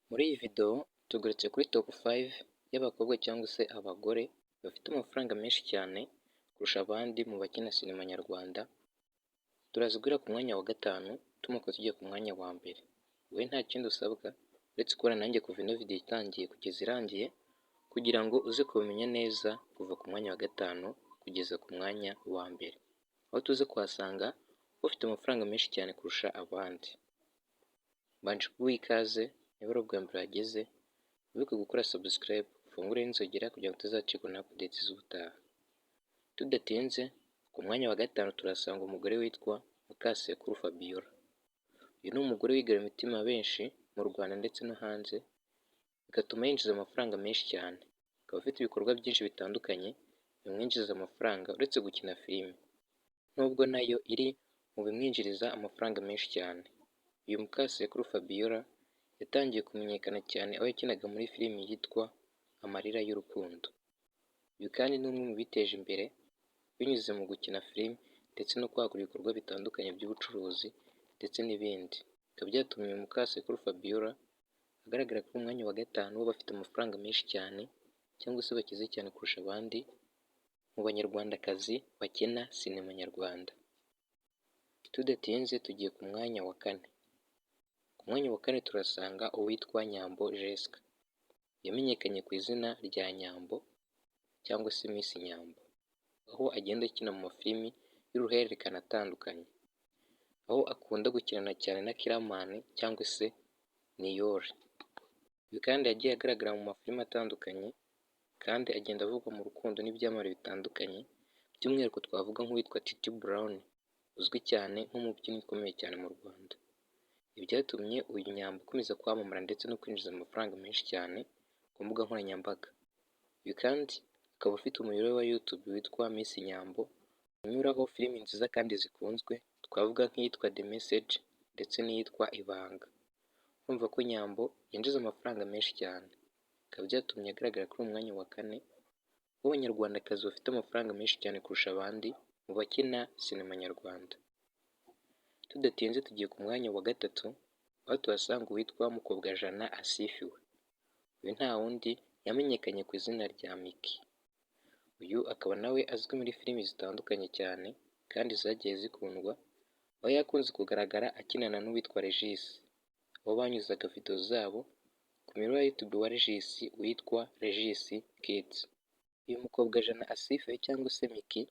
Muri iyi video tugarutse kuri top 5 y'abakobwa cyangwa se abagore bafite amafaranga menshi cyane kurusha abandi mu bakina sinema nyarwanda. Turaza guhera ku mwanya wa gatanu tumuka tujya ku mwanya wa mbere. Wowe nta kindi usabwa uretse kubona nanjye kuva ino video itangiye kugeza irangiye kugira ngo uze kubimenya neza kuva ku mwanya wa gatanu kugeza ku mwanya wa mbere, aho tuze kuhasanga ufite amafaranga menshi cyane kurusha abandi. Mbanje kuguha ikaze niba ari ubwa mbere wageze, wibuke gukora subscribe, ufungure n'inzogera kugira ngo utazacikwa na updates z'ubutaha. Tudatinze, ku mwanya wa gatanu turasanga umugore witwa Mukasekuru Fabiola. Uyu ni umugore wigaruriye imitima benshi mu Rwanda ndetse no hanze, bigatuma yinjiza amafaranga menshi cyane. Akaba afite ibikorwa byinshi bitandukanye bimwinjiriza amafaranga uretse gukina filime, nubwo nayo iri mu bimwinjiriza amafaranga menshi cyane. Uyu Mukasekuru Fabiola yatangiye kumenyekana cyane aho yakinaga muri filime yitwa Amarira y'Urukundo. Uyu kandi ni umwe mu biteje imbere binyuze mu gukina filime ndetse no kwagura ibikorwa bitandukanye by'ubucuruzi ndetse n'ibindi. Bikaba byatumye uyu Mukasekuru Fabiola agaragara ku mwanya wa gatanu w'abafite amafaranga menshi cyane cyangwa se bakize cyane kurusha abandi mu banyarwandakazi bakina sinema nyarwanda. Tudatinze tugiye ku mwanya wa kane. Ku mwanya wa kane turasanga uwitwa Nyambo Jessica. Yamenyekanye ku izina rya Nyambo cyangwa se Miss Nyambo, aho agenda akina mu mafilimi y'uruhererekane atandukanye, aho akunda gukinana cyane na Kiramani cyangwa se Niyori. Uyu kandi yagiye agaragara mu mafilimi atandukanye kandi agenda avugwa mu rukundo n'ibyamamare bitandukanye, by'umwihariko twavuga nk'uwitwa Titi Brown uzwi cyane nk'umubyinnyi ukomeye cyane mu Rwanda. Ibi byatumye uyu Nyambo akomeza kwamamara ndetse no kwinjiza amafaranga menshi cyane ku mbuga nkoranyambaga. Uyu kandi akaba afite umuyoboro wa YouTube witwa Miss Nyambo, unyuraho filimi nziza kandi zikunzwe twavuga nk'iyitwa The Message ndetse n'iyitwa Ibanga. Urumva ko Nyambo yinjiza amafaranga menshi cyane, bikaba byatumye agaragara kuri umwanya wa kane w'abanyarwandakazi bafite amafaranga menshi cyane kurusha abandi mu bakina sinema nyarwanda. Tudatinze tugiye ku mwanya wa gatatu aho tuhasanga uwitwa Mukobwajana Asifiwe. Uyu nta wundi yamenyekanye ku izina rya Miki. Uyu akaba nawe azwi muri filimi zitandukanye cyane kandi zagiye zikundwa, aho yakunze kugaragara akinana n'uwitwa Regis, aho banyuzaga video zabo ku miyoboro ya YouTube wa Regis witwa Regis Kids. Uyu Mukobwajana Asifiwe cyangwa se Miki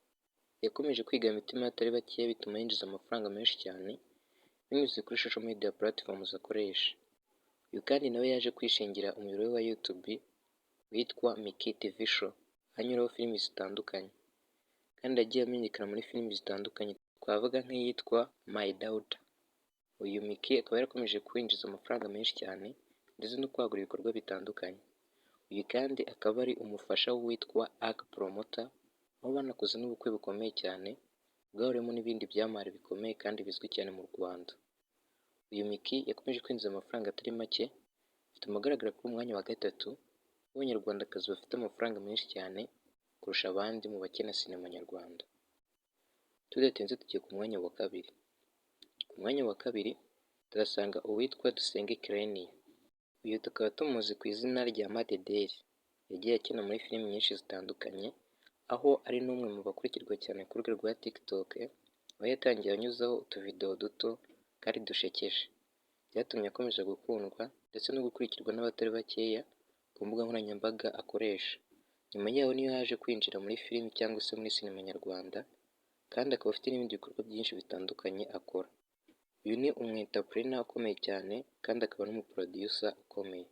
yakomeje kwiga imitima y'abatari bakeya bituma yinjiza amafaranga menshi cyane binyuze kuri social media platforms akoresha. Uyu kandi nawe yaje kwishingira umuyoboro wa YouTube witwa Miki TV Show, anyuraho filimi zitandukanye kandi agiye amenyekana muri filimi zitandukanye twavuga nk'iyitwa My Daughter. Uyu Miki akaba yarakomeje kwinjiza amafaranga menshi cyane ndetse no kwagura ibikorwa bitandukanye. Uyu kandi akaba ari umufasha witwa Arc Promoter, aho banakoze n'ubukwe bukomeye cyane bwahuriyemo n'ibindi byamamare bikomeye kandi bizwi cyane mu Rwanda. Uyu Miki yakomeje kwinjiza amafaranga atari make, bituma agaragara kuri umwanya wa gatatu w'abanyarwandakazi bafite amafaranga menshi cyane kurusha abandi mu bakina sinema nyarwanda. Tudatinze tugiye ku mwanya wa kabiri. Ku mwanya wa kabiri turasanga uwitwa Dusenge Claire. Uyu tukaba tumuzi ku izina rya Madederi. Yagiye akina muri filimi nyinshi zitandukanye, aho ari n'umwe mu bakurikirwa cyane ku rubuga rwa TikTok, aho yatangiye anyuzaho utuvideo duto kandi dushekeje. Byatumye akomeza gukundwa ndetse no gukurikirwa n'abatari bakeya ku mbuga nkoranyambaga akoresha. Nyuma yaho niyo yaje kwinjira muri filimi cyangwa se muri sinema nyarwanda kandi akaba afite n'ibindi bikorwa byinshi bitandukanye akora. Uyu ni umu-entrepreneur ukomeye cyane kandi akaba n'umuproducer ukomeye.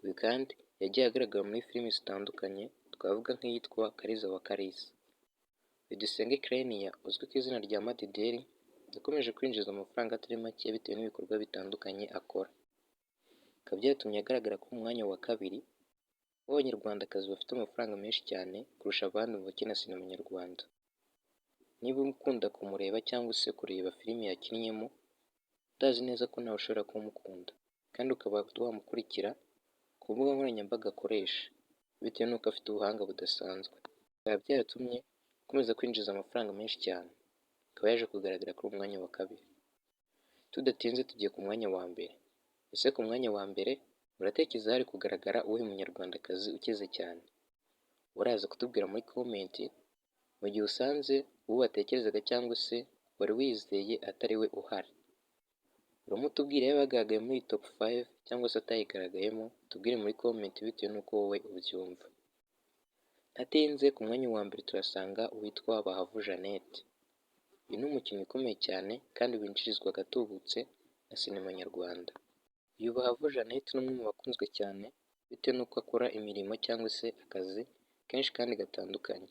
Uyu kandi yagiye agaragara muri filimi zitandukanye twavuga nk'iyitwa Kariza wa Kalisa. Uyu Dusenge Claire uzwi ku izina rya Madederi yakomeje kwinjiza amafaranga atari make bitewe n'ibikorwa bitandukanye akora. Bikaba byatumye agaragara ku mwanya wa kabiri w'abanyarwandakazi bafite amafaranga menshi cyane kurusha abandi mu bakina sinema nyarwanda. Niba ukunda kumureba cyangwa se kureba filimi yakinnyemo, utazi neza ko nawe ushobora kumukunda kandi ukaba wamukurikira ku mbuga nkoranyambaga akoresha bitewe n'uko afite ubuhanga budasanzwe. Bikaba byaratumye akomeza kwinjiza amafaranga menshi cyane, akaba yaje kugaragara kuri umwanya wa kabiri. Tudatinze tugiye ku mwanya wa mbere. Ese ku mwanya wa mbere uratekereza hari kugaragara uwuhe munyarwandakazi ukize cyane? Uraza kutubwira muri komenti mu gihe usanze uwo watekerezaga cyangwa se wari wizeye atari we uhari. Uramutubwira yaba yagaragaye muri top 5 cyangwa se atayigaragayemo, tubwire muri komenti bitewe n'uko wowe ubyumva. Ntatinze ku mwanya wa mbere turasanga uwitwa Bahavu Jeannette. Uyu ni umukinnyi ukomeye cyane kandi winjirizwa agatubutse na sinema nyarwanda. Uyu Bahavu Jeannette ni umwe mu bakunzwe cyane bitewe n'uko akora imirimo cyangwa se akazi kenshi kandi gatandukanye.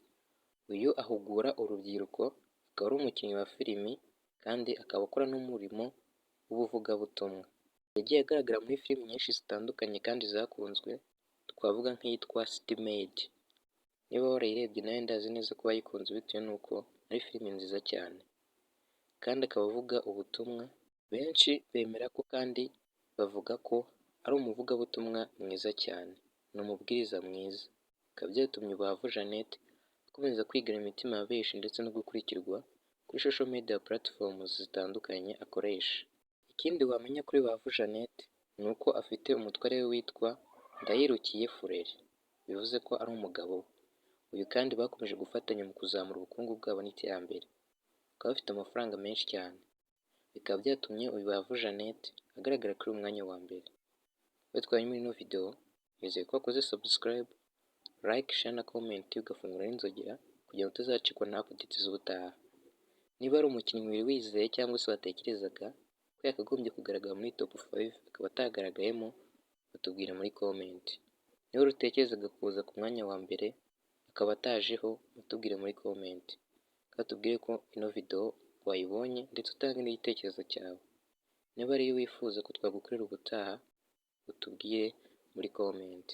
Uyu ahugura urubyiruko, akaba ari umukinnyi wa filimi kandi akaba akora n'umurimo w'ubuvugabutumwa. Yagiye agaragara muri filimi nyinshi zitandukanye kandi zakunzwe, twavuga nk'iyitwa City Maid. Niba warayirebye nawe ndazi neza ko wayikunze bitewe n'uko ari filimi nziza cyane. Kandi akaba avuga ubutumwa, benshi bemera ko kandi bavuga ko ari umuvugabutumwa mwiza cyane. Ni umubwiriza mwiza. Bikaba byatumye Bahavu Jeannette akomeza kwigana imitima ya benshi ndetse no gukurikirwa kuri social media platforms zitandukanye akoresha. Ikindi wamenya kuri Bahavu Jeannette ni uko afite umutware we witwa Ndayirukiye Fureri, bivuze ko ari umugabo we. Uyu kandi bakomeje gufatanya mu kuzamura ubukungu bwabo n'iterambere. Bakaba bafite amafaranga menshi cyane. Bikaba byatumye uyu Bahavu Jeannette agaragara kuri uyu mwanya wa mbere. Iyo twari muri ino video, nizeye ko wakoze subscribe, like, share na comment ugafungura n'inzogera kugira ngo utazacikwa na updates z'ubutaha. Niba ari umukinnyi wari wizeye cyangwa se watekerezaga ko yakagombye kugaragara muri top 5 akaba atagaragayemo, batubwira muri comment. Niba utekerezaga kuza ku mwanya wa mbere akaba atajeho, batubwire muri comment. Kandi tubwire ko ino video wayibonye ndetse utange n'igitekerezo cyawe. Niba ariyo wifuza ko twagukorera ubutaha, utubwire muri comment.